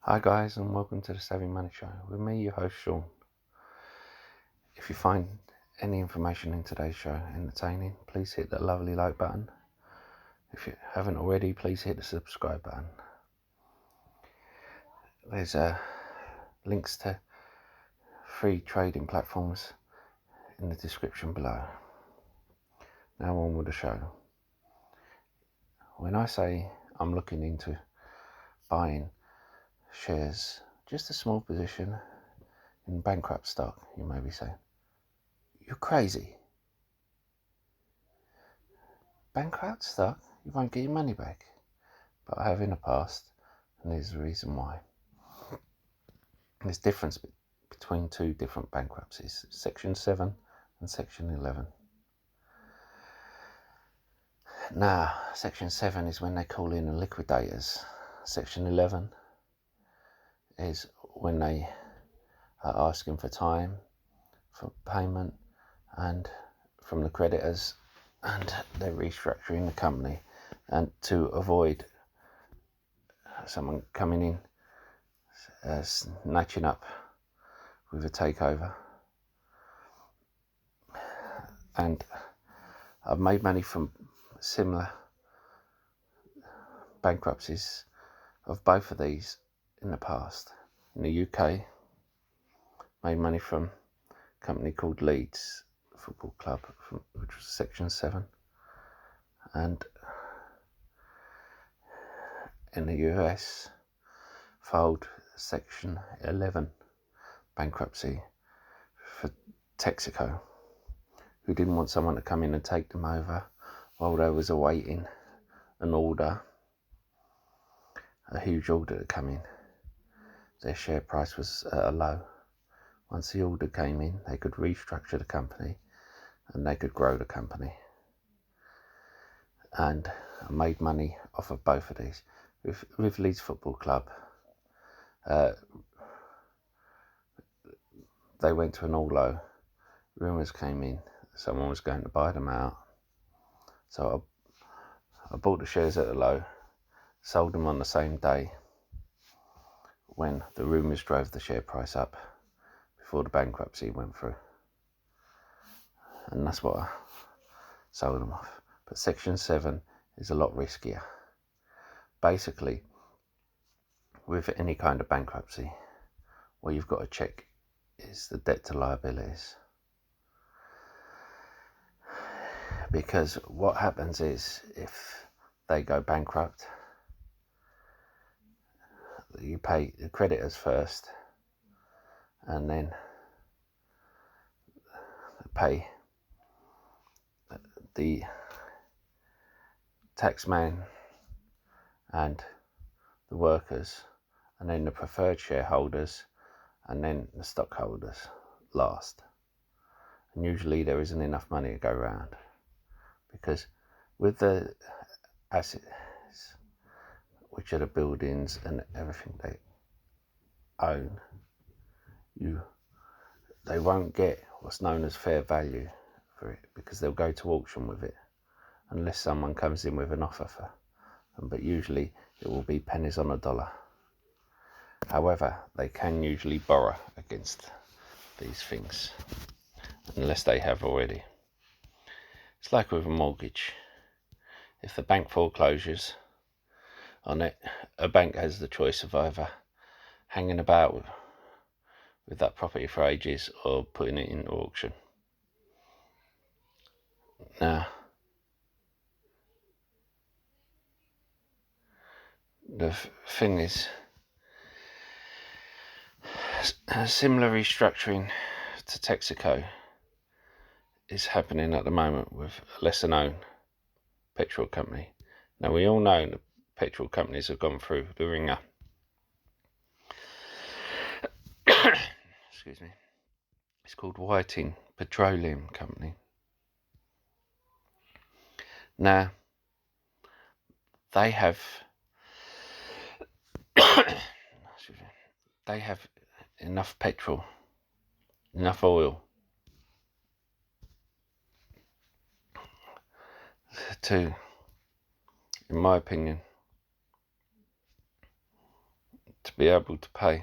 Hi guys, and welcome to the Savvy Money Show with me, your host Sean. If you find any information in today's show entertaining, please hit that lovely like button. If you haven't already, please hit the subscribe button. There's links to free trading platforms in the description below. Now on with the show. When I say I'm looking into buying shares, just a small position in bankrupt stock, you may be saying, you're crazy. Bankrupt stock? You won't get your money back. But I have in the past, and there's a reason why. There's difference between two different bankruptcies, Section 7 and Section 11. Now, Section 7 is when they call in the liquidators. Section 11 is when they are asking for time, for payment, and from the creditors, and they're restructuring the company and to avoid someone coming in snatching up with a takeover. And I've made money from similar bankruptcies of both of these in the past. In the UK, made money from a company called Leeds Football Club, which was Section 7. And in the US, filed Section 11 bankruptcy for Texaco, who didn't want someone to come in and take them over while they was awaiting an order, a huge order to come in. Their share price was at a low. Once the order came in, they could restructure the company and they could grow the company. And I made money off of both of these. With Leeds Football Club, they went to an all-low. Rumours came in, someone was going to buy them out. So I bought the shares at a low, sold them on the same day when the rumours drove the share price up before the bankruptcy went through. And that's what I sold them off. But Section 7 is a lot riskier. Basically, with any kind of bankruptcy, what you've got to check is the debt to liabilities. Because what happens is, if they go bankrupt, you pay the creditors first and then pay the taxman and the workers, and then the preferred shareholders, and then the stockholders last. And usually there isn't enough money to go around, because with the assets, which are the buildings and everything they own, they won't get what's known as fair value for it, because they'll go to auction with it unless someone comes in with an offer for them. But usually it will be pennies on a dollar. However, they can usually borrow against these things unless they have already. It's like with a mortgage. If the bank forecloses on it, a bank has the choice of either hanging about with that property for ages or putting it in auction. Now, the thing is, a similar restructuring to Texaco is happening at the moment with a lesser known petrol company. Now, we all know that petrol companies have gone through the ringer. Excuse me. It's called Whiting Petroleum Company. Now, they have enough petrol, enough oil to, in my opinion, to be able to pay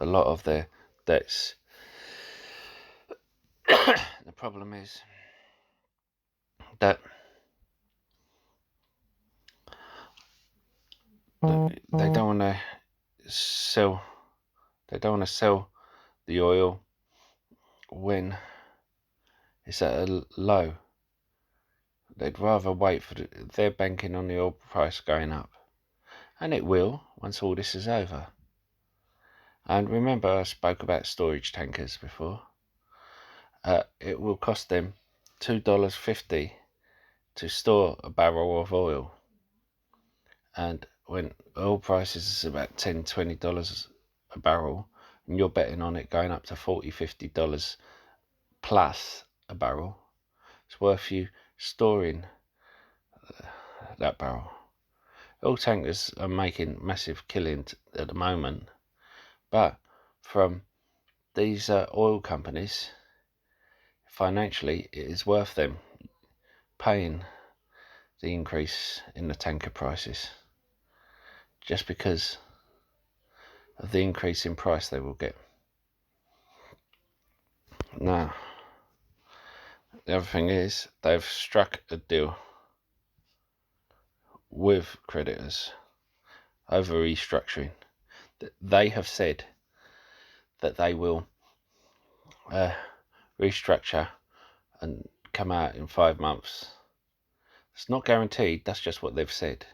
a lot of their debts. The problem is that they don't want to sell. They don't want to sell the oil when it's at a low. They'd rather wait for they're banking on the oil price going up, and it will once all this is over. And remember, I spoke about storage tankers before. It will cost them $2.50 to store a barrel of oil, and when oil prices is about $10-20 a barrel, and you're betting on it going up to $40-50 plus a barrel, it's worth you storing that barrel. Oil tankers are making massive killing at the moment, but from these oil companies, financially it is worth them paying the increase in the tanker prices, just because of the increase in price they will get. Now, the other thing is, they've struck a deal with creditors over restructuring. They have said that they will restructure and come out in 5 months. It's not guaranteed, that's just what they've said.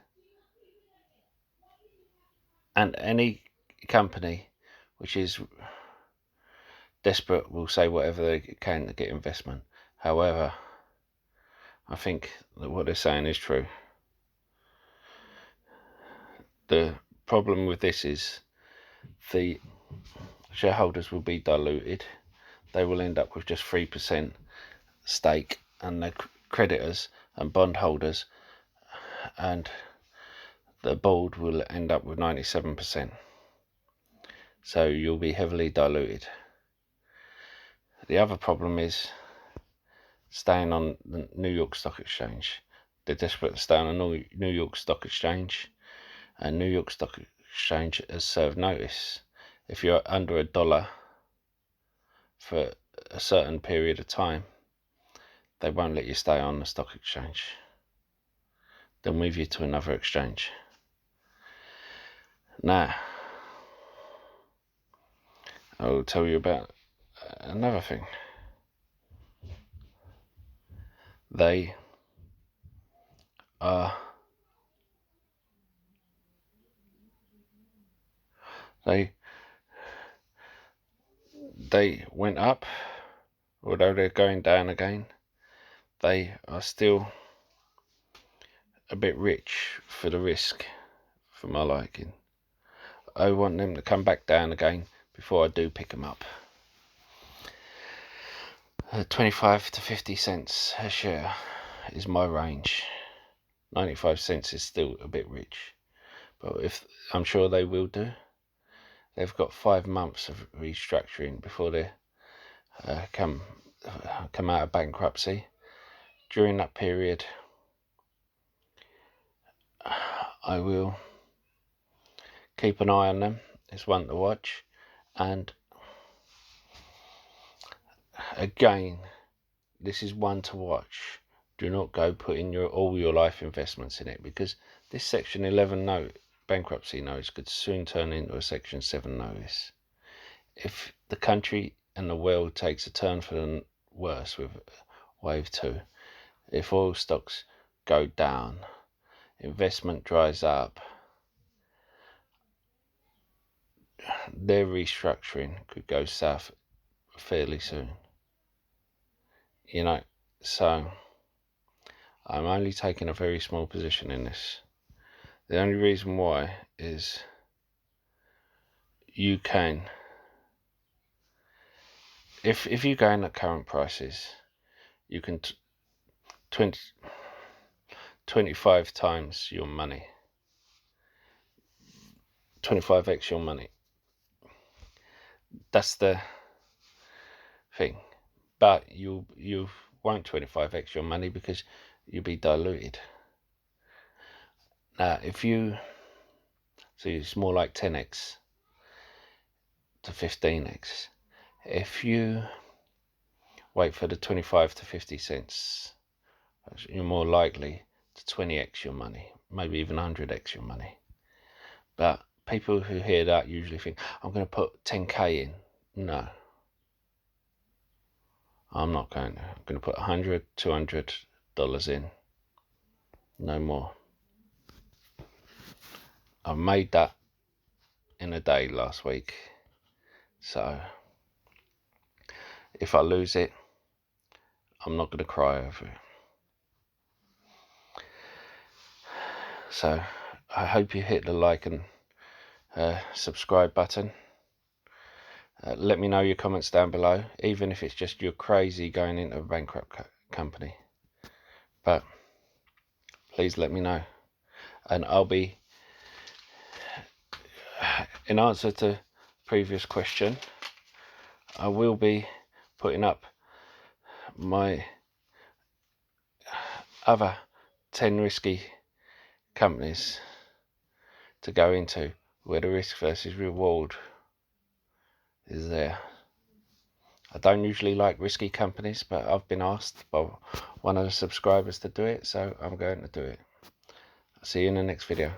And any company which is desperate will say whatever they can to get investment. However, I think that what they're saying is true. The problem with this is the shareholders will be diluted. They will end up with just 3% stake, and the creditors and bondholders and the board will end up with 97%. So you'll be heavily diluted. The other problem is staying on the New York Stock Exchange. They're desperate to stay on the New York Stock Exchange, and New York Stock Exchange has served notice. If you're under $1 for a certain period of time, they won't let you stay on the stock exchange. They'll move you to another exchange. Now, I'll tell you about another thing. They went up, although they're going down again. They are still a bit rich for the risk, for my liking. I want them to come back down again before I do pick them up. 25 to 50 cents a share is my range. 95 cents is still a bit rich, but if I'm sure they will do. They've got 5 months of restructuring before they come out of bankruptcy. During that period, I will keep an eye on them. It's one to watch. And again, this is one to watch. Do not go putting all your life investments in it, because this Section 11 bankruptcy notice could soon turn into a Section 7 notice. If the country and the world takes a turn for the worse with Wave 2, if oil stocks go down, investment dries up, their restructuring could go south fairly soon. So I'm only taking a very small position in this. The only reason why is you can, if you go in at current prices, you can 25 times your money, 25x your money. That's the thing. But you won't 25x your money because you'll be diluted. Now, if you So it's more like 10x to 15x. If you wait for the 25 to 50 cents, you're more likely to 20x your money, maybe even 100x your money. But people who hear that usually think, I'm going to put 10k in. No, I'm not going to. I'm going to put $100, $200 in, no more. I made that in a day last week, so if I lose it, I'm not going to cry over it. So I hope you hit the like and subscribe button. Let me know your comments down below, even if it's just you're crazy going into a bankrupt company. But please let me know, and I'll be, in answer to previous question, I will be putting up my other 10 risky companies to go into where the risk versus reward is there. I don't usually like risky companies, but I've been asked by one of the subscribers to do it, so I'm going to do it. I'll see you in the next video.